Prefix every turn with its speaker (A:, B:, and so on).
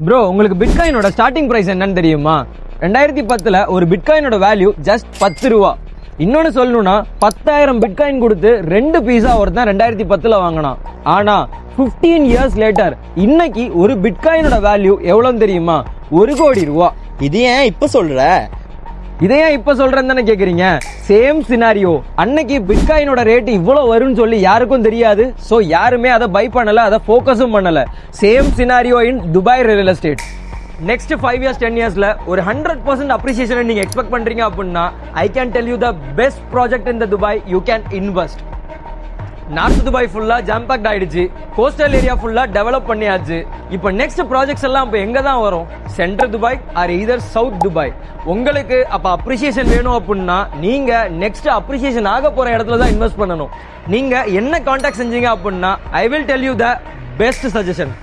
A: Bro உங்களுக்கு பிட்காயினோட starting price என்னன்னு தெரியுமா? 2010 ஒரு பிட்காயினோட வேல்யூ ஜஸ்ட் 10 ரூபா. இன்னொன்னு சொல்லணும்னா 10,000 பிட்காயின் கொடுத்து 2 பீஸா ஒருத்தன் 2010 வாங்கினான். ஆனா 15 இயர்ஸ் லேட்டர் இன்னைக்கு ஒரு பிட்காயினோட வேல்யூ எவ்வளவுன்னு தெரியுமா? 1 கோடி ரூபா.
B: இது ஏன் இப்ப சொல்ற?
A: இதையா இப்ப சொல்றேன்னு தானே கேக்குறீங்க? Same scenario. அன்னைக்கு பிட்காயினோட ரேட் இவ்வளவு வரும்னு சொல்லி யாருக்கும் தெரியாது. சோ யாருமே அதை பை பண்ணல, அதை ஃபோக்கஸும் பண்ணல. Same scenario in Dubai real estate. Next 5 years 10 இயர்ஸ்ல ஒரு 100% அப்ரிசியேஷன் நீங்க எக்ஸ்பெக்ட் பண்றீங்க அப்படின்னா I can tell you the best project in the Dubai you can invest. North Dubai ஃபுல்லா ஜாம் பேக்ட் ஆயிடுச்சு, கோஸ்டல் ஏரியா ஃபுல்லா டெவலப் பண்ணியாச்சு. இப்போ நெக்ஸ்ட் ப்ராஜெக்ட்ஸ் எல்லாம் இப்போ எங்க தான் வரும்? Central Dubai or either south Dubai. உங்களுக்கு அப்ப அப்ரிசியேஷன் வேணும் அப்படின்னா நீங்க நெக்ஸ்ட் அப்ரிசியேஷன் ஆக போற இடத்துல தான் இன்வெஸ்ட் பண்ணணும். நீங்க என்ன கான்டாக்ட் செஞ்சீங்க அப்படின்னா I will tell you the best suggestion.